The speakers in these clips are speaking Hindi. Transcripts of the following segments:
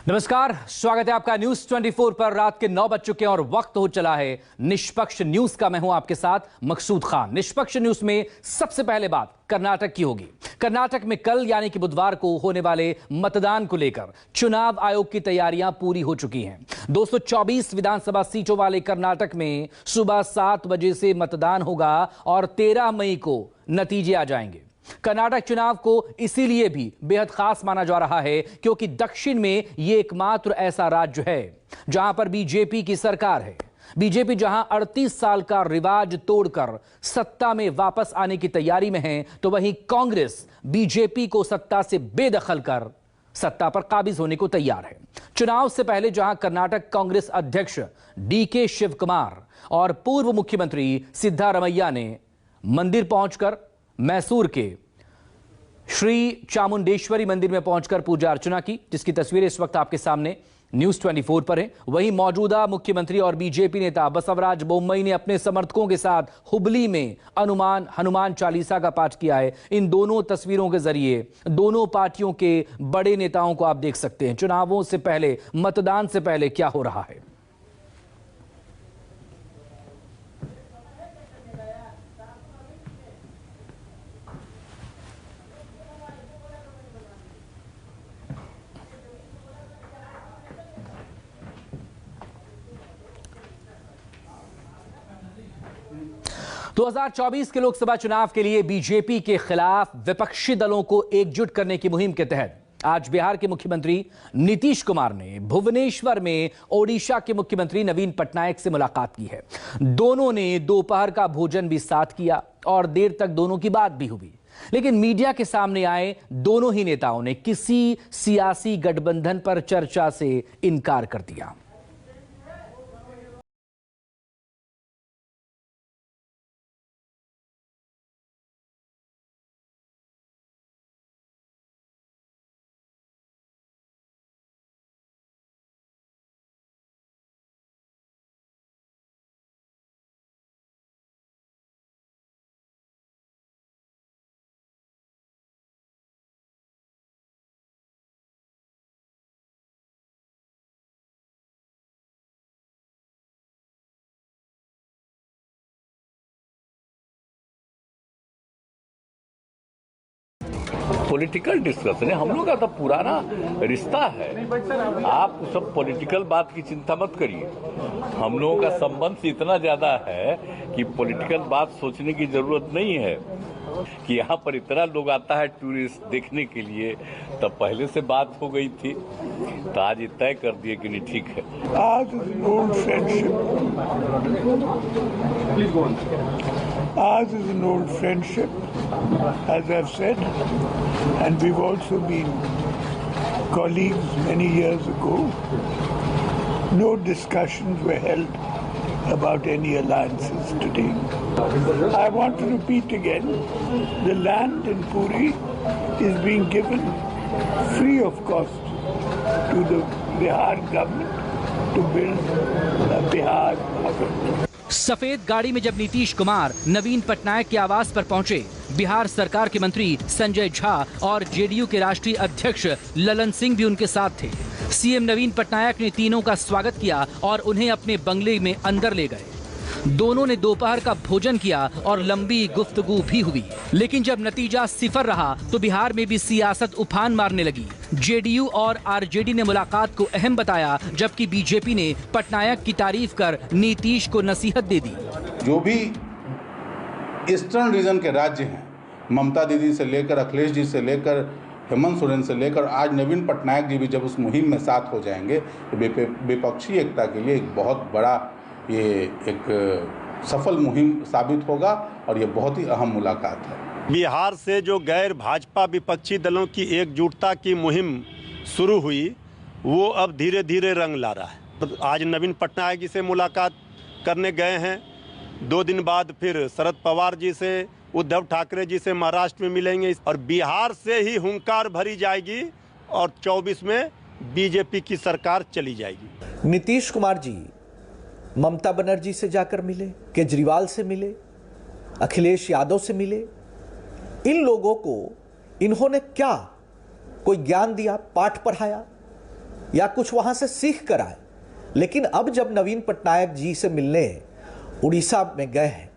नमस्कार, स्वागत है आपका न्यूज 24 पर। रात के 9 बज चुके हैं और वक्त हो चला है निष्पक्ष न्यूज का। मैं हूं आपके साथ मकसूद खान। निष्पक्ष न्यूज में सबसे पहले बात कर्नाटक की होगी। कर्नाटक में कल यानी कि बुधवार को होने वाले मतदान को लेकर चुनाव आयोग की तैयारियां पूरी हो चुकी हैं। 224 विधानसभा सीटों वाले कर्नाटक में सुबह 7 बजे से मतदान होगा और 13 मई को नतीजे आ जाएंगे। कर्नाटक चुनाव को इसीलिए भी बेहद खास माना जा रहा है क्योंकि दक्षिण में यह एकमात्र ऐसा राज्य है जहां पर बीजेपी की सरकार है। बीजेपी जहां 38 साल का रिवाज तोड़कर सत्ता में वापस आने की तैयारी में है, तो वहीं कांग्रेस बीजेपी को सत्ता से बेदखल कर सत्ता पर काबिज होने को तैयार है। चुनाव से पहले जहां कर्नाटक कांग्रेस अध्यक्ष डीके शिव कुमार और पूर्व मुख्यमंत्री सिद्धारमैया ने मंदिर पहुंचकर मैसूर के श्री चामुंडेश्वरी मंदिर में पहुंचकर पूजा अर्चना की, जिसकी तस्वीरें इस वक्त आपके सामने न्यूज 24 पर है। वहीं मौजूदा मुख्यमंत्री और बीजेपी नेता बसवराज बोम्मई ने अपने समर्थकों के साथ हुबली में हनुमान चालीसा का पाठ किया है। इन दोनों तस्वीरों के जरिए दोनों पार्टियों के बड़े नेताओं को आप देख सकते हैं चुनावों से पहले, मतदान से पहले क्या हो रहा है। 2024 के लोकसभा चुनाव के लिए बीजेपी के खिलाफ विपक्षी दलों को एकजुट करने की मुहिम के तहत आज बिहार के मुख्यमंत्री नीतीश कुमार ने भुवनेश्वर में ओडिशा के मुख्यमंत्री नवीन पटनायक से मुलाकात की है। दोनों ने दोपहर का भोजन भी साथ किया और देर तक दोनों की बात भी हुई। लेकिन मीडिया के सामने आए दोनों ही नेताओं ने किसी सियासी गठबंधन पर चर्चा से इनकार कर दिया। पॉलिटिकल डिस्कशन है, हम लोग का तो पुराना रिश्ता है। आप सब पॉलिटिकल बात की चिंता मत करिए। हम लोगों का संबंध इतना ज्यादा है कि पॉलिटिकल बात सोचने की जरूरत नहीं है। कि यहाँ पर इतना लोग आता है टूरिस्ट देखने के लिए, तब पहले से बात हो गई थी, तो आज ये तय कर दिए कि नहीं ठीक है। आज old friendship, ours is an old friendship, as I've said, and we've also been colleagues many years ago. No discussions were held about any alliances today. I want to repeat again, the land in Puri is being given free of cost to the Bihar government to build a Bihar Bhavan. सफेद गाड़ी में जब नीतीश कुमार नवीन पटनायक के आवास पर पहुंचे, बिहार सरकार के मंत्री संजय झा और जेडीयू के राष्ट्रीय अध्यक्ष ललन सिंह भी उनके साथ थे। सीएम नवीन पटनायक ने तीनों का स्वागत किया और उन्हें अपने बंगले में अंदर ले गए। दोनों ने दोपहर का भोजन किया और लंबी गुफ्तगू भी हुई। लेकिन जब नतीजा सिफर रहा तो बिहार में भी सियासत उफान मारने लगी। जेडीयू और आरजेडी ने मुलाकात को अहम बताया, जबकि बीजेपी ने पटनायक की तारीफ कर नीतीश को नसीहत दे दी। जो भी ईस्टर्न रीजन के राज्य हैं, ममता दीदी से लेकर अखिलेश जी से लेकर हेमंत सोरेन से लेकर आज नवीन पटनायक जी भी जब उस मुहिम में साथ हो जाएंगे तो विपक्षी एकता के लिए एक बहुत बड़ा ये एक सफल मुहिम साबित होगा और ये बहुत ही अहम मुलाकात है। बिहार से जो गैर भाजपा विपक्षी दलों की एकजुटता की मुहिम शुरू हुई, वो अब धीरे धीरे रंग ला रहा है। तो आज नवीन पटनायक जी से मुलाकात करने गए हैं। 2 दिन बाद फिर शरद पवार जी से, उद्धव ठाकरे जी से महाराष्ट्र में मिलेंगे और बिहार से ही हुंकार भरी जाएगी और 24 में बीजेपी की सरकार चली जाएगी। नीतीश कुमार जी ममता बनर्जी से जाकर मिले, केजरीवाल से मिले, अखिलेश यादव से मिले। इन लोगों को इन्होंने क्या कोई ज्ञान दिया, पाठ पढ़ाया? या कुछ वहां से सीख कर आए। लेकिन अब जब नवीन पटनायक जी से मिलने उड़ीसा में गए हैं,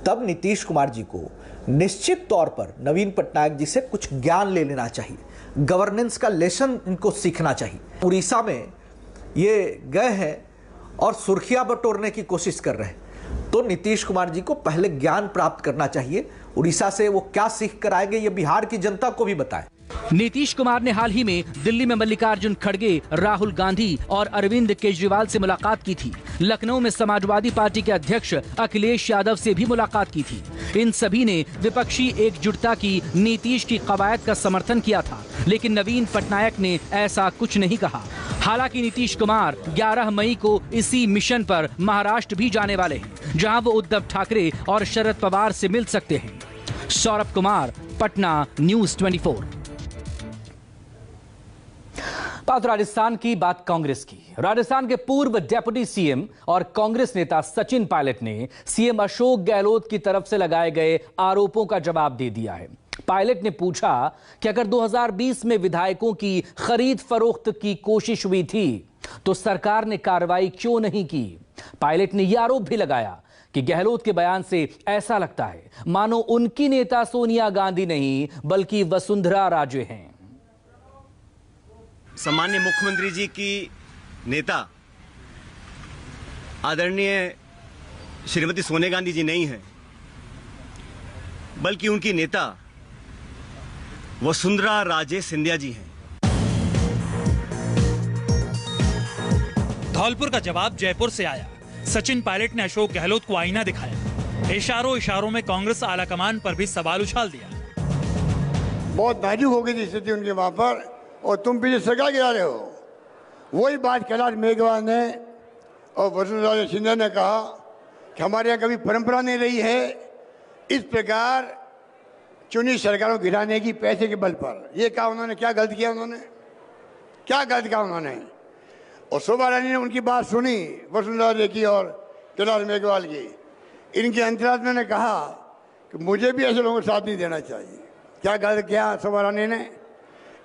तब नीतीश कुमार जी को निश्चित तौर पर नवीन पटनायक जी से कुछ ज्ञान ले लेना चाहिए, गवर्नेंस का लेसन इनको सीखना चाहिए। उड़ीसा में ये गए हैं और सुर्खियां बटोरने की कोशिश कर रहे हैं, तो नीतीश कुमार जी को पहले ज्ञान प्राप्त करना चाहिए। उड़ीसा से वो क्या सीख कर आएंगे, ये बिहार की जनता को भी बताएं। नीतीश कुमार ने हाल ही में दिल्ली में मल्लिकार्जुन खड़गे, राहुल गांधी और अरविंद केजरीवाल से मुलाकात की थी। लखनऊ में समाजवादी पार्टी के अध्यक्ष अखिलेश यादव से भी मुलाकात की थी। इन सभी ने विपक्षी एकजुटता की नीतीश की कवायद का समर्थन किया था, लेकिन नवीन पटनायक ने ऐसा कुछ नहीं कहा। हालांकि नीतीश कुमार 11 मई को इसी मिशन पर महाराष्ट्र भी जाने वाले हैं, जहां वो उद्धव ठाकरे और शरद पवार से मिल सकते हैं। सौरभ कुमार, पटना, न्यूज़ 24। बात राजस्थान की, बात कांग्रेस की। राजस्थान के पूर्व डेप्यूटी सीएम और कांग्रेस नेता सचिन पायलट ने सीएम अशोक गहलोत की तरफ से लगाए गए आरोपों का जवाब दे दिया है। पायलट ने पूछा कि अगर 2020 में विधायकों की खरीद फरोख्त की कोशिश हुई थी तो सरकार ने कार्रवाई क्यों नहीं की। पायलट ने यह आरोप भी लगाया कि गहलोत के बयान से ऐसा लगता है मानो उनकी नेता सोनिया गांधी नहीं बल्कि वसुंधरा राजे हैं। सम्माननीय मुख्यमंत्री जी की नेता आदरणीय श्रीमती सोनिया गांधी जी नहीं है, बल्कि उनकी नेता वसुंधरा राजे सिंधिया जी हैं। धौलपुर का जवाब जयपुर से आया। सचिन पायलट ने अशोक गहलोत को आईना दिखाया। इशारों इशारों में कांग्रेस आलाकमान पर भी सवाल उछाल दिया। बहुत नाजुक हो गई थी स्थिति उनके वहां पर, और तुम पीछे सरकार गिरा रहे हो। वही बात कैलाश मेघवाल ने और वसुंधरा राजे सिंधिया ने कहा कि हमारे यहाँ कभी परंपरा नहीं रही है इस प्रकार चुनी सरकारों को गिराने की पैसे के बल पर। ये कहा उन्होंने, क्या गलत किया उन्होंने, क्या गलत कहा उन्होंने। और शोभा रानी ने उनकी बात सुनी, वसुंधरा राजे की और कैलाश मेघवाल की। इनके अंतरात्मा ने कहा कि मुझे भी ऐसे लोगों को साथ नहीं देना चाहिए। क्या गलत किया शोभा रानी ने,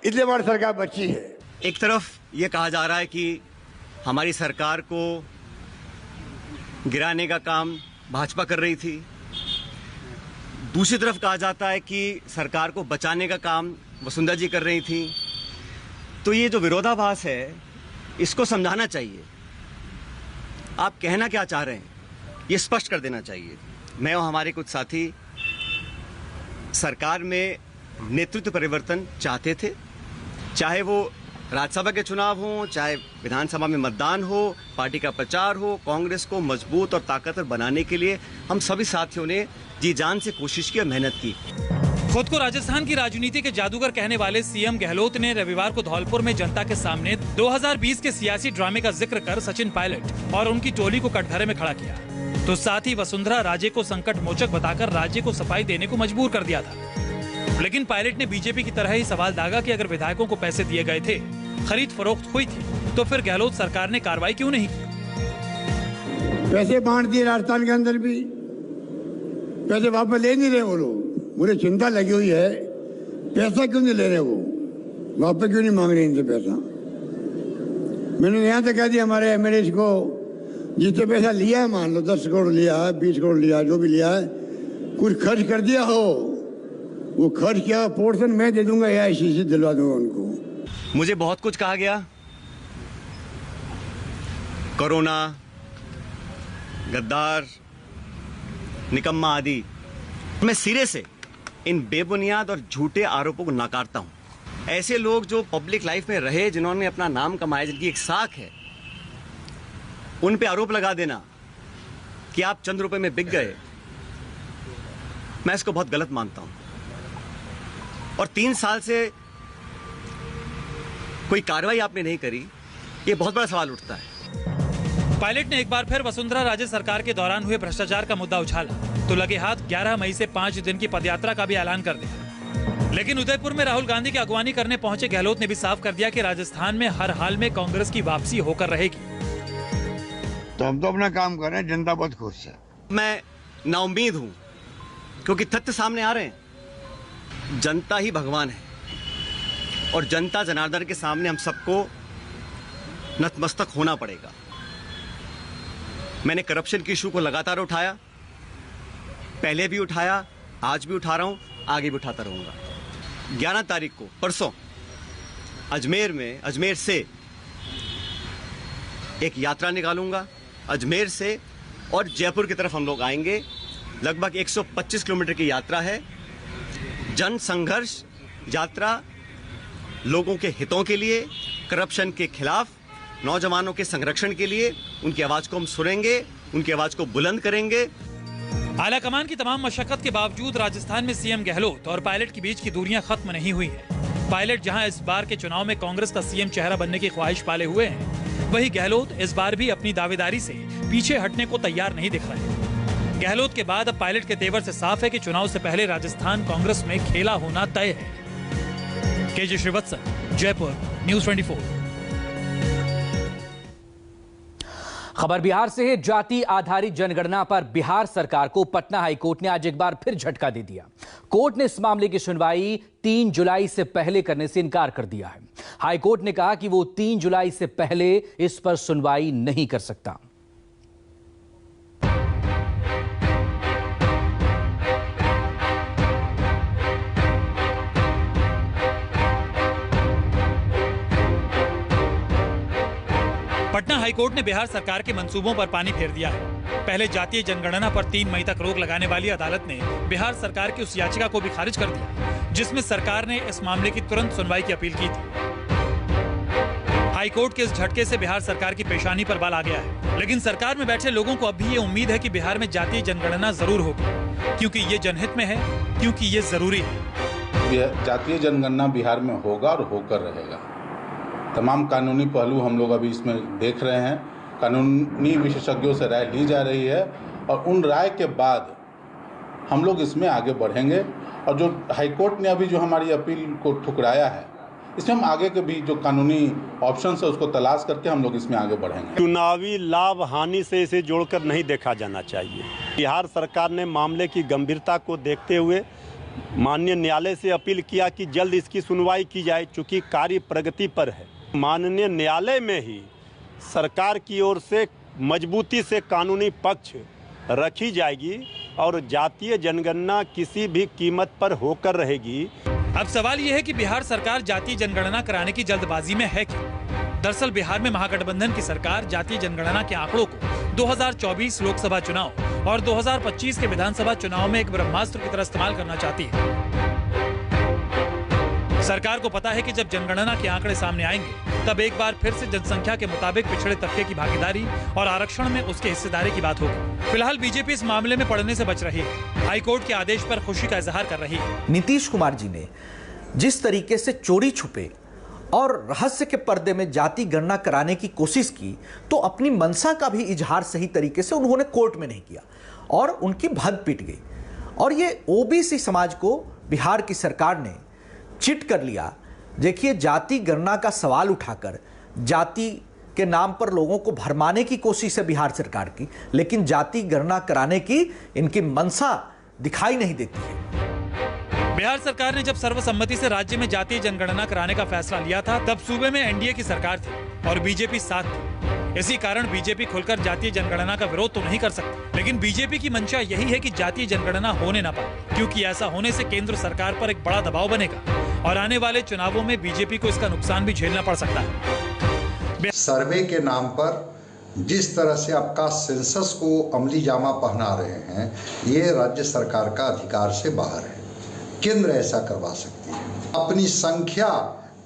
इसलिए हमारी सरकार बची है। एक तरफ ये कहा जा रहा है कि हमारी सरकार को गिराने का काम भाजपा कर रही थी, दूसरी तरफ कहा जाता है कि सरकार को बचाने का काम वसुंधरा जी कर रही थी। तो ये जो विरोधाभास है, इसको समझाना चाहिए। आप कहना क्या चाह रहे हैं, ये स्पष्ट कर देना चाहिए। मैं और हमारे कुछ साथी सरकार में नेतृत्व परिवर्तन चाहते थे, चाहे वो राज्यसभा के चुनाव हो, चाहे विधानसभा में मतदान हो, पार्टी का प्रचार हो। कांग्रेस को मजबूत और ताकतवर बनाने के लिए हम सभी साथियों ने जी जान से कोशिश की और मेहनत की। खुद को राजस्थान की राजनीति के जादूगर कहने वाले सीएम गहलोत ने रविवार को धौलपुर में जनता के सामने 2020 के सियासी ड्रामे का जिक्र कर सचिन पायलट और उनकी टोली को कटघरे में खड़ा किया, तो साथ ही वसुंधरा राजे को संकट मोचक बताकर राज्य को सफाई देने को मजबूर कर दिया था। लेकिन पायलट ने बीजेपी की तरह ही सवाल दागा कि अगर विधायकों को पैसे दिए गए थे, खरीद फरोख्त हुई थी, तो फिर गहलोत सरकार ने कार्रवाई क्यों नहीं की। पैसे बांट दिए राजस्थान के अंदर भी, पैसे वापस ले नहीं रहे वो लोग। मुझे चिंता लगी हुई है, पैसा क्यों नहीं ले रहे वो, वापस क्यों नहीं मांग रहे इनसे पैसा। मैंने यहाँ तक कह दिया हमारे एमएलए को, जिससे पैसा लिया है, मान लो 10 करोड़ लिया है, 20 करोड़ लिया है, जो भी लिया है, कुछ खर्च कर दिया हो, वो खर्च किया पोर्शन मैं दे दूंगा या इसी से दिलवा दूंगा उनको। मुझे बहुत कुछ कहा गया, कोरोना, गद्दार, निकम्मा आदि। मैं सिरे से इन बेबुनियाद और झूठे आरोपों को नकारता हूं। ऐसे लोग जो पब्लिक लाइफ में रहे, जिन्होंने अपना नाम कमाया, जिनकी एक साख है, उन पे आरोप लगा देना कि आप चंद रुपए में बिक गए, मैं इसको बहुत गलत मानता हूं। और 3 साल से कोई कार्रवाई आपने नहीं करी, ये बहुत बड़ा सवाल उठता है। पायलट ने एक बार फिर वसुंधरा राजे सरकार के दौरान हुए भ्रष्टाचार का मुद्दा उछाला, तो लगे हाथ 11 मई से 5 दिन की पदयात्रा का भी ऐलान कर दिया। लेकिन उदयपुर में राहुल गांधी की अगवानी करने पहुंचे गहलोत ने भी साफ कर दिया कि राजस्थान में हर हाल में कांग्रेस की वापसी होकर रहेगी। तो हम तो अपना काम कर रहे हैं, जनता बहुत खुश है। मैं नाउम्मीद हूं, क्योंकि तथ्य सामने आ रहे हैं। जनता ही भगवान है और जनता जनार्दन के सामने हम सबको नतमस्तक होना पड़ेगा। मैंने करप्शन की इशू को लगातार उठाया, पहले भी उठाया, आज भी उठा रहा हूं, आगे भी उठाता रहूंगा। 11 तारीख को परसों अजमेर से एक यात्रा निकालूंगा। अजमेर से और जयपुर की तरफ हम लोग आएंगे। लगभग 125 किलोमीटर की यात्रा है। जन संघर्ष यात्रा लोगों के हितों के लिए, करप्शन के खिलाफ, नौजवानों के संरक्षण के लिए। उनकी आवाज को हम सुनेंगे, उनकी आवाज को बुलंद करेंगे। आलाकमान की तमाम मशक्कत के बावजूद राजस्थान में सीएम गहलोत और पायलट के बीच की दूरियां खत्म नहीं हुई हैं। पायलट जहां इस बार के चुनाव में कांग्रेस का सीएम चेहरा बनने की ख्वाहिश पाले हुए हैं, वहीं गहलोत इस बार भी अपनी दावेदारी से पीछे हटने को तैयार नहीं दिख रहे। गहलोत के बाद अब पायलट के तेवर से साफ है कि चुनाव से पहले राजस्थान कांग्रेस में खेला होना तय है। KJ Srivatsan, Jaipur, news 24। खबर बिहार से है। जाति आधारित जनगणना पर बिहार सरकार को पटना हाईकोर्ट ने आज एक बार फिर झटका दे दिया। कोर्ट ने इस मामले की सुनवाई 3 जुलाई से पहले करने से इनकार कर दिया है। हाईकोर्ट ने कहा कि वो 3 जुलाई से पहले इस पर सुनवाई नहीं कर सकता। पटना हाईकोर्ट ने बिहार सरकार के मंसूबों पर पानी फेर दिया है। पहले जातीय जनगणना पर 3 मई तक रोक लगाने वाली अदालत ने बिहार सरकार की उस याचिका को भी खारिज कर दिया, जिसमें सरकार ने इस मामले की तुरंत सुनवाई की अपील की थी। हाईकोर्ट के इस झटके से बिहार सरकार की पेशानी पर बल आ गया है, लेकिन सरकार में बैठे लोगों को अब भी ये उम्मीद है कि बिहार में जातीय जनगणना जरूर होगी, क्योंकि ये जनहित में है, क्योंकि ये जरूरी है। जातीय जनगणना बिहार में होगा और होकर रहेगा। तमाम कानूनी पहलू हम लोग अभी इसमें देख रहे हैं। कानूनी विशेषज्ञों से राय ली जा रही है और उन राय के बाद हम लोग इसमें आगे बढ़ेंगे। और जो हाईकोर्ट ने अभी जो हमारी अपील को ठुकराया है, इसमें हम आगे के भी जो कानूनी ऑप्शंस है उसको तलाश करके हम लोग इसमें आगे बढ़ेंगे। चुनावी लाभ हानि से इसे जोड़कर नहीं देखा जाना चाहिए। बिहार सरकार ने मामले की गंभीरता को देखते हुए माननीय न्यायालय से अपील किया कि जल्द इसकी सुनवाई की जाए, चूँकि कार्य प्रगति पर है। माननीय न्यायालय में ही सरकार की ओर से मजबूती से कानूनी पक्ष रखी जाएगी और जातीय जनगणना किसी भी कीमत पर होकर रहेगी। अब सवाल यह है कि बिहार सरकार जातीय जनगणना कराने की जल्दबाजी में है क्यों? दरअसल बिहार में महागठबंधन की सरकार जातीय जनगणना के आंकड़ों को 2024 लोकसभा चुनाव और 2025 के विधानसभा चुनाव में एक ब्रह्मास्त्र की तरह इस्तेमाल करना चाहती है। सरकार को पता है कि जब जनगणना के आंकड़े सामने आएंगे, तब एक बार फिर से जनसंख्या के मुताबिक पिछड़े तबके की भागीदारी और आरक्षण में उसके हिस्सेदारी की बात होगी। फिलहाल बीजेपी इस मामले में पड़ने से बच रही है। हाईकोर्ट के आदेश पर खुशी का इजहार कर रही है। नीतीश कुमार जी ने जिस तरीके से चोरी छुपे और रहस्य के पर्दे में जाति गणना कराने की कोशिश की, तो अपनी मंशा का भी इजहार सही तरीके से उन्होंने कोर्ट में नहीं किया और उनकी भद पिट गई। और ये ओबीसी समाज को बिहार की सरकार ने चिट कर लिया। देखिए, जाति गणना का सवाल उठाकर जाति के नाम पर लोगों को भरमाने की कोशिश है बिहार सरकार की, लेकिन जाति गणना कराने की इनकी मंशा दिखाई नहीं देती है। बिहार सरकार ने जब सर्वसम्मति से राज्य में जातीय जनगणना कराने का फैसला लिया था, तब सूबे में एनडीए की सरकार थी और बीजेपी साथ थी। इसी कारण बीजेपी खुलकर जातीय जनगणना का विरोध तो नहीं कर सकती, लेकिन बीजेपी की मंशा यही है कि जातीय जनगणना होने ना पाए, क्योंकि ऐसा होने से केंद्र सरकार पर एक बड़ा दबाव बनेगा और आने वाले चुनावों में बीजेपी को इसका नुकसान भी झेलना पड़ सकता है। सर्वे के नाम पर जिस तरह से आपका सेंसस को अमली जामा पहना रहे हैं, ये राज्य सरकार का अधिकार से बाहर है। केंद्र ऐसा करवा सकती है। अपनी संख्या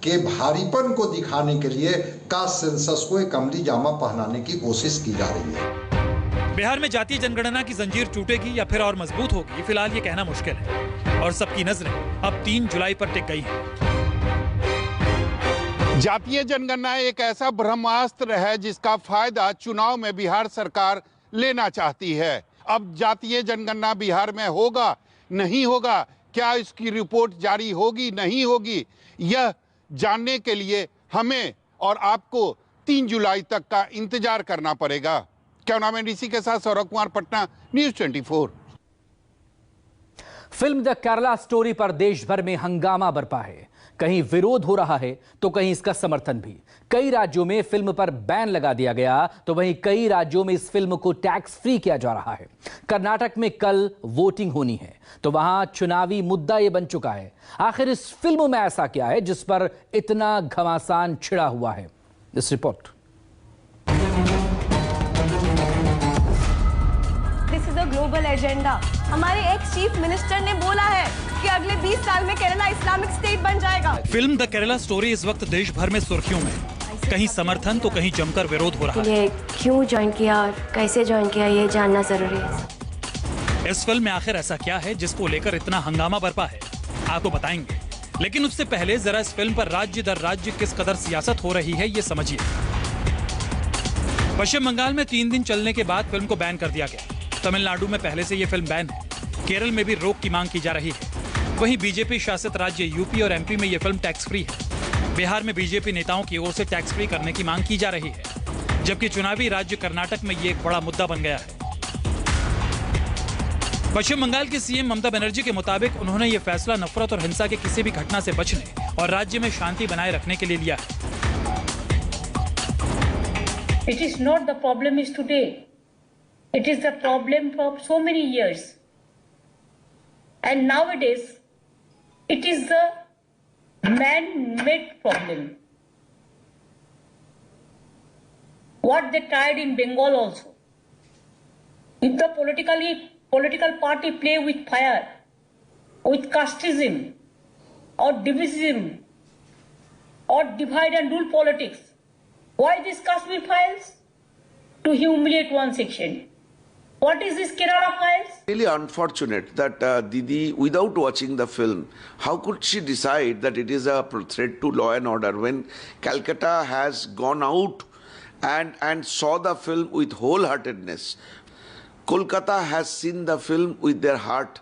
के भारीपन को दिखाने के लिए कास्ट सेंसस को एक अमली जामा पहनाने की कोशिश की जा रही है। बिहार में जातीय जनगणना की जंजीर टूटेगी या फिर और मजबूत होगी, फिलहाल ये कहना मुश्किल है और सबकी नजरें अब 3 जुलाई पर टिक गई हैं। जातीय जनगणना एक ऐसा ब्रह्मास्त्र है जिसका फायदा चुनाव में बिहार सरकार लेना चाहती है। अब जातीय जनगणना बिहार में होगा नहीं होगा, क्या इसकी रिपोर्ट जारी होगी नहीं होगी, यह जानने के लिए हमें और आपको 3 जुलाई तक का इंतजार करना पड़ेगा। कैमरामैन डीसी के साथ Saurabh Kumar, Patna, news 24। Film the Kerala story पर देश भर में हंगामा बरपा है। कहीं विरोध हो रहा है तो कहीं इसका समर्थन भी। कई राज्यों में फिल्म पर बैन लगा दिया गया तो वहीं कई राज्यों में इस फिल्म को टैक्स फ्री किया जा रहा है। कर्नाटक में कल वोटिंग होनी है तो वहां चुनावी मुद्दा यह बन चुका है, आखिर इस फिल्म में ऐसा क्या है जिस पर इतना घमासान छिड़ा हुआ है। इस report. This is a global agenda. हमारे एक्स चीफ मिनिस्टर ने बोला है कि अगले 20 साल में केरला इस्लामिक स्टेट बन जाएगा। फिल्म द केरला स्टोरी इस वक्त देश भर में सुर्खियों में, कहीं समर्थन तो कहीं जमकर विरोध हो रहा है। क्यों ज्वाइन किया और कैसे ज्वाइन किया ये जानना जरूरी है। इस फिल्म में आखिर ऐसा क्या है जिसको लेकर इतना हंगामा बरपा है, आपको बताएंगे। लेकिन उससे पहले जरा इस फिल्म पर राज्य दर राज्य किस कदर सियासत हो रही है ये समझिए। पश्चिम बंगाल में 3 दिन चलने के बाद फिल्म को बैन कर दिया गया। तमिलनाडु में पहले से ये फिल्म बैन है। केरल में भी रोक की मांग की जा रही है। वहीं बीजेपी शासित राज्य यूपी और एमपी में ये फिल्म टैक्स फ्री है। बिहार में बीजेपी नेताओं की ओर से टैक्स फ्री करने की मांग की जा रही है, जबकि चुनावी राज्य कर्नाटक में ये एक बड़ा मुद्दा बन गया है। पश्चिम बंगाल के सीएम ममता बनर्जी के मुताबिक उन्होंने ये फैसला नफरत और हिंसा के किसी भी घटना से बचने और राज्य में शांति बनाए रखने के लिए लिया है। It is not the problem is today. It is the problem for so many years. And nowadays, it is the man-made problem. What they tried in Bengal also. If the political party play with fire, with casteism, or division, or divide and rule politics, why these Kashmir files? To humiliate one section. What is this Kerala files? Really unfortunate that Didi, without watching the film, how could she decide that it is a threat to law and order when Calcutta has gone out and saw the film with wholeheartedness? Kolkata has seen the film with their heart.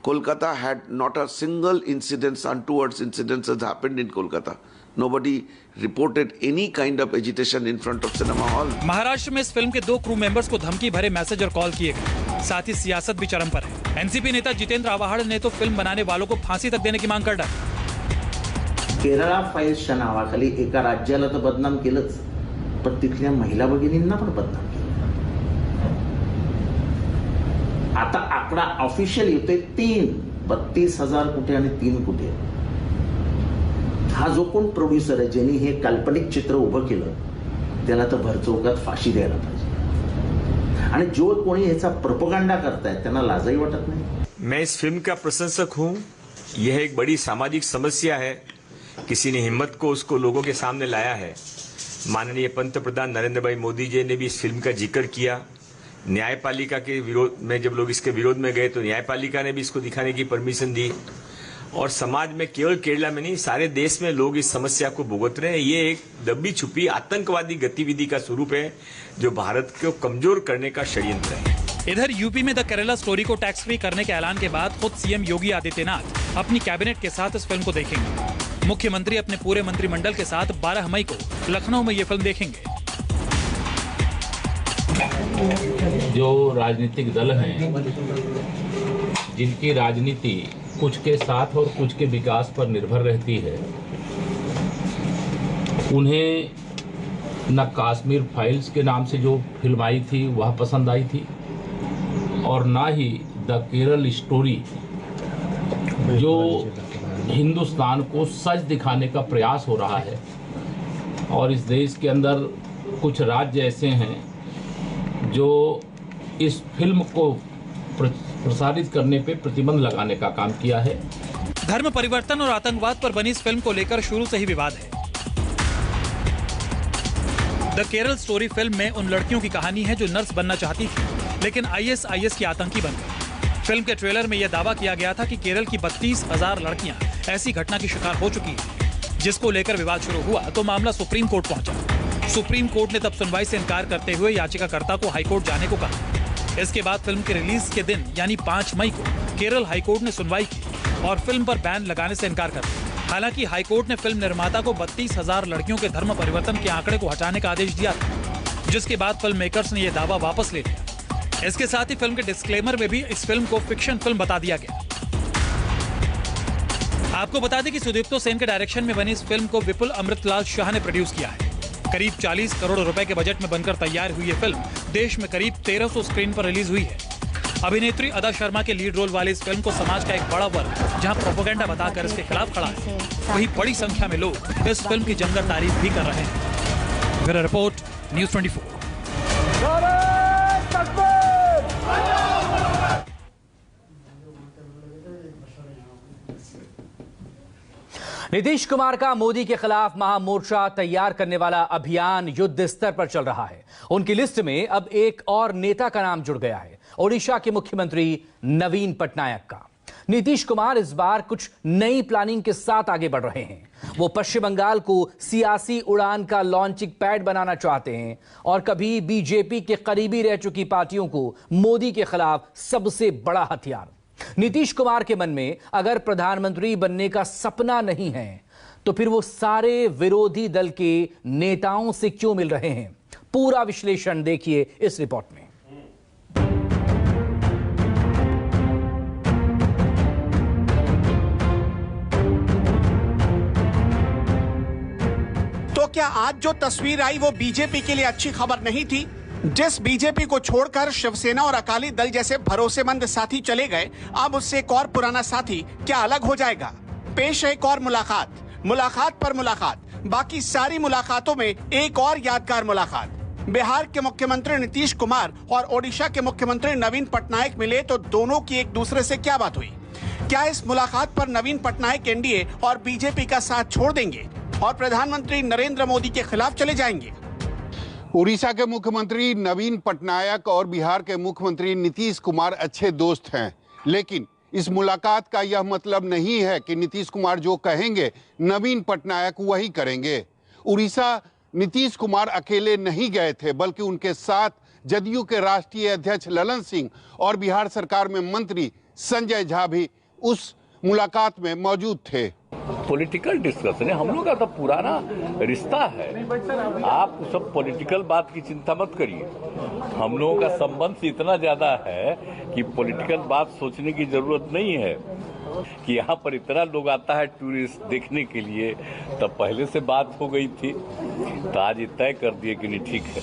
Kolkata had not a single incident, untoward incidents has happened in Kolkata. Nobody reported any kind of agitation in front of cinema hall. Maharashtra में इस फिल्म के 2 क्रू मेंबर्स को धमकी भरे मैसेज और कॉल किए गए। साथ ही सियासत भी चरम पर है। एनसीपी नेता जितेंद्र आव्हाड ने तो फिल्म बनाने वालों को फांसी तक देने की मांग कर डाली। केरला फाईल्सच्या नावाखाली एका राज्याला तर बदनाम केलंच, पण तिथल्या महिला भगिनींना पण बदनाम केलं। आता आकडा ऑफिशियल येतोय 32,000 कुठे आणि 3 कुठे। हा जो कोण प्रोड्युसर आहे ज्यांनी हे काल्पनिक चित्र उभं केलं त्याला तर भरचौकात फाशी द्यायला पाहिजे, आणि जो कोणी याचा प्रोपगंडा करतायत त्यांना लाजही वाटत नाही। मैं इस फिल्म का प्रशंसक हूं। यह एक बड़ी सामाजिक समस्या है, किसी ने हिम्मत को उसको लोगों के सामने लाया है। माननीय पंतप्रधान नरेंद्र भाई मोदी जी ने भी इस फिल्म का जिक्र किया। न्यायपालिका के विरोध में जब लोग इसके विरोध में गए तो न्यायपालिका ने भी इसको दिखाने की परमिशन दी, और समाज में केवल केरला में नहीं सारे देश में लोग इस समस्या को भुगत रहे हैं। ये एक दबी छुपी आतंकवादी गतिविधि का स्वरूप है जो भारत को कमजोर करने का षड्यंत्र है। इधर यूपी में द केरला स्टोरी को टैक्स फ्री करने के ऐलान के बाद खुद सीएम योगी आदित्यनाथ अपनी कैबिनेट के साथ इस फिल्म को देखेंगे। मुख्यमंत्री अपने पूरे मंत्रिमंडल के साथ 12 मई को लखनऊ में ये फिल्म देखेंगे। जो राजनीतिक दल हैं जिनकी राजनीति कुछ के साथ और कुछ के विकास पर निर्भर रहती है, उन्हें न कश्मीर फाइल्स के नाम से जो फिल्म आई थी वह पसंद आई थी, और ना ही द केरल स्टोरी जो हिंदुस्तान को सच दिखाने का प्रयास हो रहा है। और इस देश के अंदर कुछ राज्य ऐसे हैं जो इस फिल्म को प्रसारित करने पे प्रतिबंध लगाने का काम किया है। धर्म परिवर्तन और आतंकवाद पर बनी इस फिल्म को लेकर शुरू से ही विवाद है। द केरल स्टोरी फिल्म में उन लड़कियों की कहानी है जो नर्स बनना चाहती थी लेकिन आईएसआईएस की आतंकी बन गई। फिल्म के ट्रेलर में यह दावा किया गया था कि केरल की 32,000 लड़कियां ऐसी घटना की शिकार हो चुकी हैं, जिसको लेकर विवाद शुरू हुआ तो मामला सुप्रीम कोर्ट पहुंचा। सुप्रीम कोर्ट ने तब सुनवाई से इनकार करते हुए याचिकाकर्ता को हाईकोर्ट जाने को कहा। इसके बाद फिल्म के रिलीज के दिन यानी 5 मई को केरल हाईकोर्ट ने सुनवाई की और फिल्म पर बैन लगाने से इनकार कर दिया। हालांकि हाईकोर्ट ने फिल्म निर्माता को 32,000 लड़कियों के धर्म परिवर्तन के आंकड़े को हटाने का आदेश दिया था, जिसके बाद फिल्म मेकर्स ने यह दावा वापस ले लिया। इसके साथ ही फिल्म के डिस्क्लेमर में भी इस फिल्म को फिक्शन फिल्म बता दिया गया। आपको बता दें कि सुदीप्तो सेन के डायरेक्शन में बनी इस फिल्म को विपुल अमृतलाल शाह ने प्रोड्यूस किया है। करीब 40 करोड़ रुपए के बजट में बनकर तैयार हुई ये फिल्म देश में करीब 1300 स्क्रीन पर रिलीज हुई है। अभिनेत्री अदा शर्मा के लीड रोल वाली इस फिल्म को समाज का एक बड़ा वर्ग जहां प्रोपेगेंडा बताकर इसके खिलाफ खड़ा है, वहीं बड़ी संख्या में लोग इस फिल्म की जमकर तारीफ भी कर रहे हैं। Bureau report, news 24। Nitish Kumar का मोदी के खिलाफ महामोर्चा तैयार करने वाला अभियान युद्ध स्तर पर चल रहा है। उनकी लिस्ट में अब एक और नेता का नाम जुड़ गया है, ओडिशा के मुख्यमंत्री नवीन पटनायक का। नीतीश कुमार इस बार कुछ नई प्लानिंग के साथ आगे बढ़ रहे हैं। वो पश्चिम बंगाल को सियासी उड़ान का लॉन्चिंग पैड बनाना चाहते हैं और कभी बीजेपी के करीबी रह चुकी पार्टियों को मोदी के खिलाफ सबसे बड़ा हथियार। नीतीश कुमार के मन में अगर प्रधानमंत्री बनने का सपना नहीं है तो फिर वो सारे विरोधी दल के नेताओं से क्यों मिल रहे हैं? पूरा विश्लेषण देखिए इस रिपोर्ट में। तो क्या आज जो तस्वीर आई वो बीजेपी के लिए अच्छी खबर नहीं थी? जिस बीजेपी को छोड़कर शिवसेना और अकाली दल जैसे भरोसेमंद साथी चले गए, अब उससे एक और पुराना साथी क्या अलग हो जाएगा? पेश है एक और मुलाकात पर मुलाकात। बाकी सारी मुलाकातों में एक और यादगार मुलाकात। बिहार के मुख्यमंत्री नीतीश कुमार और ओडिशा के मुख्यमंत्री नवीन पटनायक मिले तो दोनों की एक दूसरे से क्या बात हुई? क्या इस मुलाकात पर नवीन पटनायक एनडीए और बीजेपी का साथ छोड़ देंगे और प्रधानमंत्री नरेंद्र मोदी के खिलाफ चले जाएंगे? उड़ीसा के मुख्यमंत्री नवीन पटनायक और बिहार के मुख्यमंत्री नीतीश कुमार अच्छे दोस्त हैं, लेकिन इस मुलाकात का यह मतलब नहीं है कि नीतीश कुमार जो कहेंगे नवीन पटनायक वही करेंगे। उड़ीसा नीतीश कुमार अकेले नहीं गए थे, बल्कि उनके साथ जदयू के राष्ट्रीय अध्यक्ष ललन सिंह और बिहार सरकार में मंत्री संजय झा भी उस मुलाकात में मौजूद थे। पॉलिटिकल डिस्कशन है, हम लोग का तो पुराना रिश्ता है। आप सब पॉलिटिकल बात की चिंता मत करिए। हम लोगों का संबंध इतना ज्यादा है कि पॉलिटिकल बात सोचने की जरूरत नहीं है कि यहाँ पर इतना लोग आता है टूरिस्ट देखने के लिए। तब पहले से बात हो गई थी, तो आज तय कर दिए कि नहीं ठीक है।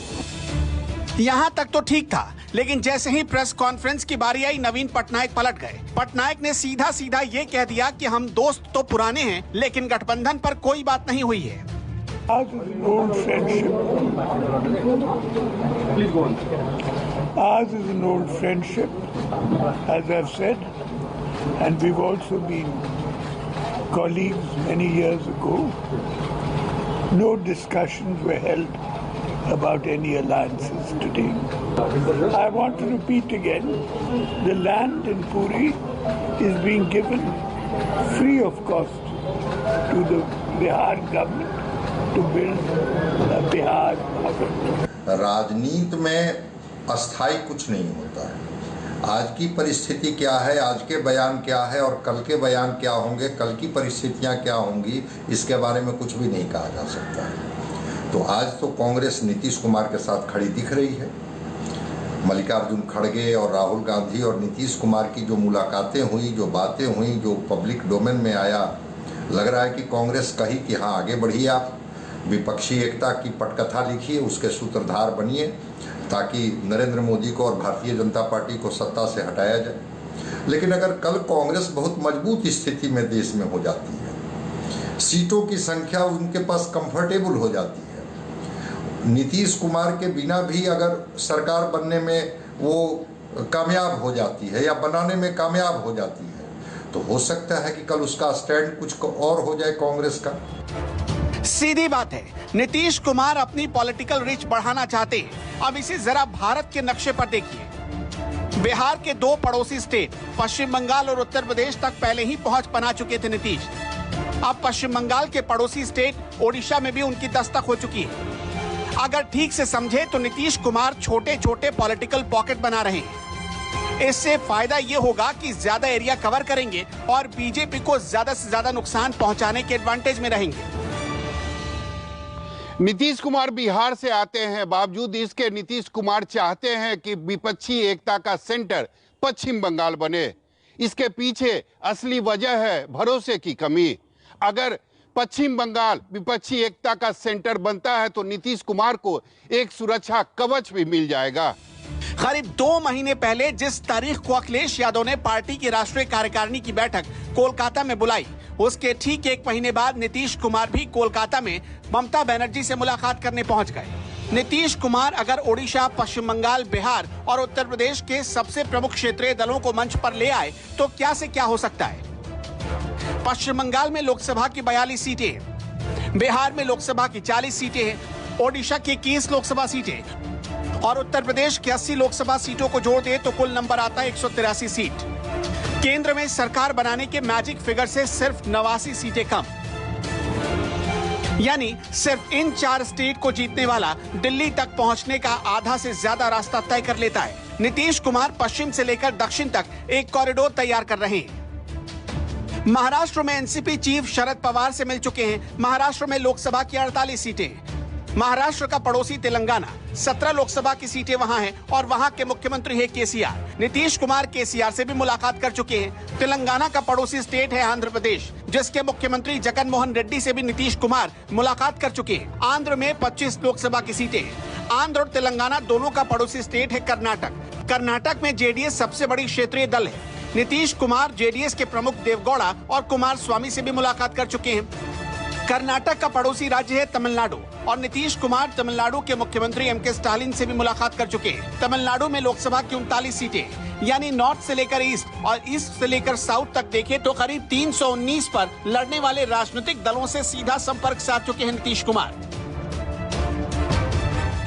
यहाँ तक तो ठीक था, लेकिन जैसे ही प्रेस कॉन्फ्रेंस की बारी आई, नवीन पटनायक पलट गए। पटनायक ने सीधा सीधा ये कह दिया कि हम दोस्त तो पुराने हैं, लेकिन गठबंधन पर कोई बात नहीं हुई है। As is an old friendship, as I've said, and we've also been colleagues many years ago. No discussions were held about any alliances today. I want to repeat again, the land in Puri is being given free of cost to the Bihar government to build a Bihar Bhavan. राजनीति में अस्थाई कुछ नहीं होता है। आज की परिस्थिति क्या है, आज के बयान क्या है और कल के बयान क्या होंगे, कल की परिस्थितियां क्या होंगी, इसके बारे में कुछ भी नहीं कहा जा सकता है। तो आज तो कांग्रेस नीतीश कुमार के साथ खड़ी दिख रही है। मल्लिकार्जुन खड़गे और राहुल गांधी और नीतीश कुमार की जो मुलाकातें हुई, जो बातें हुई, जो पब्लिक डोमेन में आया, लग रहा है कि कांग्रेस कही कि हाँ आगे बढ़िए, आप विपक्षी एकता की पटकथा लिखिए, उसके सूत्रधार बनिए, ताकि नरेंद्र मोदी को और भारतीय जनता पार्टी को सत्ता से हटाया जाए। लेकिन अगर कल कांग्रेस बहुत मजबूत स्थिति में देश में हो जाती है, सीटों की संख्या उनके पास कंफर्टेबल हो जाती है, नीतीश कुमार के बिना भी अगर सरकार बनने में वो कामयाब हो जाती है या बनाने में कामयाब हो जाती है, तो हो सकता है कि कल उसका स्टैंड कुछ और हो जाए कांग्रेस का। सीधी बात है, नीतीश कुमार अपनी पॉलिटिकल रीच बढ़ाना चाहते हैं। अब इसे जरा भारत के नक्शे पर देखिए। बिहार के दो पड़ोसी स्टेट पश्चिम बंगाल और उत्तर प्रदेश तक पहले ही पहुंच बना चुके थे नीतीश। अब पश्चिम बंगाल के पड़ोसी स्टेट ओडिशा में भी उनकी दस्तक हो चुकी है। अगर ठीक से समझे तो नीतीश कुमार छोटे छोटे पॉलिटिकल पॉकेट बना रहे हैं। इससे फायदा ये होगा कि ज्यादा एरिया कवर करेंगे और बीजेपी को ज्यादा से ज्यादा नुकसान पहुंचाने के एडवांटेज में रहेंगे। नीतीश कुमार बिहार से आते हैं, बावजूद इसके नीतीश कुमार चाहते हैं कि विपक्षी एकता का सेंटर पश्चिम बंगाल बने। इसके पीछे असली वजह है भरोसे की कमी। अगर पश्चिम बंगाल विपक्षी एकता का सेंटर बनता है तो नीतीश कुमार को एक सुरक्षा कवच भी मिल जाएगा। करीब 2 महीने पहले जिस तारीख को अखिलेश यादव ने पार्टी की राष्ट्रीय कार्यकारिणी की बैठक कोलकाता में बुलाई, उसके ठीक 1 महीने बाद नीतीश कुमार भी कोलकाता में ममता बनर्जी से मुलाकात करने पहुंच गए। नीतीश कुमार अगर ओडिशा, पश्चिम बंगाल, बिहार और उत्तर प्रदेश के सबसे प्रमुख क्षेत्रीय दलों को मंच पर ले आए तो क्या से क्या हो सकता है। पश्चिम बंगाल में लोकसभा की 42 सीटें हैं, बिहार में लोकसभा की 40 सीटें हैं, ओडिशा की 21 लोकसभा सीटें और उत्तर प्रदेश की 80 लोकसभा सीटों को जोड़ दे तो कुल नंबर आता है 183 सीट। केंद्र में सरकार बनाने के मैजिक फिगर से सिर्फ 89 सीटें कम, यानी सिर्फ इन 4 स्टेट को जीतने वाला दिल्ली तक पहुंचने का आधा से ज्यादा रास्ता तय कर लेता है। नीतीश कुमार पश्चिम से लेकर दक्षिण तक एक कॉरिडोर तैयार कर रहे हैं। महाराष्ट्र में एनसीपी चीफ शरद पवार से मिल चुके हैं। महाराष्ट्र में लोकसभा की 48 सीटें, महाराष्ट्र का पड़ोसी तेलंगाना 17 लोकसभा की सीटें वहां हैं और वहां के मुख्यमंत्री है केसीआर। नीतीश कुमार केसीआर से भी मुलाकात कर चुके हैं। तेलंगाना का पड़ोसी स्टेट है आंध्र प्रदेश, जिसके मुख्यमंत्री जगन मोहन रेड्डी से भी नीतीश कुमार मुलाकात कर चुके हैं। आंध्र में 25 लोकसभा की सीटें हैं। आंध्र और तेलंगाना दोनों का पड़ोसी स्टेट है कर्नाटक। कर्नाटक में जेडीएस सबसे बड़ी क्षेत्रीय दल है। नीतीश कुमार जेडीएस के प्रमुख देवगौड़ा और कुमार स्वामी से भी मुलाकात कर चुके हैं। कर्नाटक का पड़ोसी राज्य है तमिलनाडु और नीतीश कुमार तमिलनाडु के मुख्यमंत्री एमके स्टालिन से भी मुलाकात कर चुके हैं। तमिलनाडु में लोकसभा की 39 सीटें, यानी नॉर्थ से लेकर ईस्ट और ईस्ट से लेकर साउथ तक देखें तो करीब 319 पर लड़ने वाले राजनीतिक दलों से सीधा संपर्क साध चुके हैं नीतीश कुमार।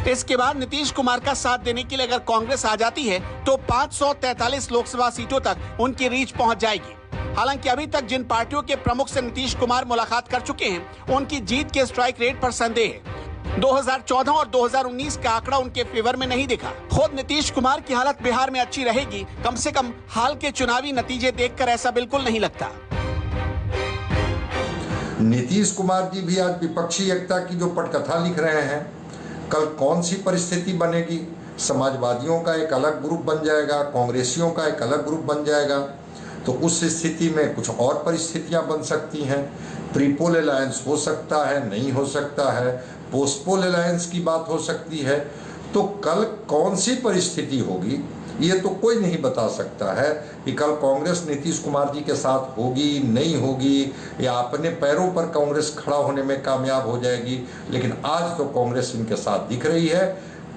इसके बाद नीतीश कुमार का साथ देने के लिए अगर कांग्रेस आ जाती है तो 543 लोकसभा सीटों तक उनकी रीच पहुंच जाएगी। हालांकि अभी तक जिन पार्टियों के प्रमुख से नीतीश कुमार मुलाकात कर चुके हैं उनकी जीत के स्ट्राइक रेट पर संदेह है। 2014 और 2019 का आंकड़ा उनके फेवर में नहीं दिखा। खुद नीतीश कुमार की हालत बिहार में अच्छी रहेगी, कम से कम हाल के चुनावी नतीजे देखकर ऐसा बिल्कुल नहीं लगता। नीतीश कुमार जी भी आज विपक्षी एकता की जो पटकथा लिख रहे हैं, कल कौन सी परिस्थिति बनेगी, समाजवादियों का एक अलग ग्रुप बन जाएगा, कांग्रेसियों का एक अलग ग्रुप बन जाएगा, तो उस स्थिति में कुछ और परिस्थितियां बन सकती हैं। प्रीपोल अलायंस हो सकता है, नहीं हो सकता है, पोस्टपोल अलायंस की बात हो सकती है। तो कल कौन सी परिस्थिति होगी ये तो कोई नहीं बता सकता है कि कल कांग्रेस नीतीश कुमार जी के साथ होगी, नहीं होगी, या अपने पैरों पर कांग्रेस खड़ा होने में कामयाब हो जाएगी। लेकिन आज तो कांग्रेस इनके साथ दिख रही है।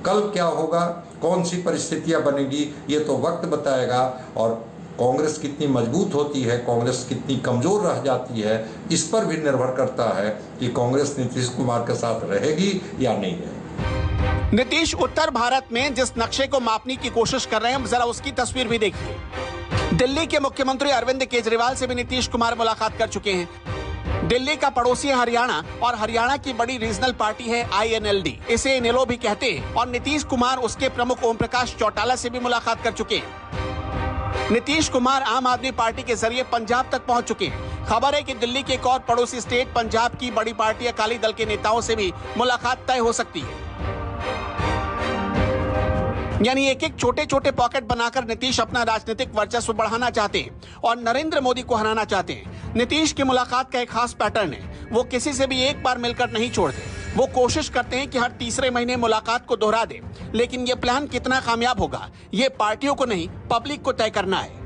कल क्या होगा, कौन सी परिस्थितियां बनेगी, ये तो वक्त बताएगा। और कांग्रेस कितनी मजबूत होती है, कांग्रेस कितनी कमजोर रह जाती है, इस पर भी निर्भर करता है कि कांग्रेस नीतीश कुमार के साथ रहेगी या नहीं रहेगी। नीतीश उत्तर भारत में जिस नक्शे को मापने की कोशिश कर रहे हैं, जरा उसकी तस्वीर भी देखिए। दिल्ली के मुख्यमंत्री अरविंद केजरीवाल से भी नीतीश कुमार मुलाकात कर चुके हैं। दिल्ली का पड़ोसी है हरियाणा और हरियाणा की बड़ी रीजनल पार्टी है INLD, इसे इनेलो भी कहते हैं। और नीतीश कुमार उसके प्रमुख ओम प्रकाश चौटाला से भी मुलाकात कर चुके हैं। नीतीश कुमार आम आदमी पार्टी के जरिए पंजाब तक पहुंच चुके हैं। खबर है कि दिल्ली के एक और पड़ोसी स्टेट पंजाब की बड़ी पार्टी अकाली दल के नेताओं से भी मुलाकात तय हो सकती है। यानी एक एक छोटे छोटे पॉकेट बनाकर नीतीश अपना राजनीतिक वर्चस्व बढ़ाना चाहते हैं और नरेंद्र मोदी को हराना चाहते हैं। नीतीश की मुलाकात का एक खास पैटर्न है, वो किसी से भी एक बार मिलकर नहीं छोड़ते। वो कोशिश करते हैं कि हर तीसरे महीने मुलाकात को दोहरा दे, लेकिन ये प्लान कितना कामयाब होगा ये पार्टियों को नहीं, पब्लिक को तय करना है।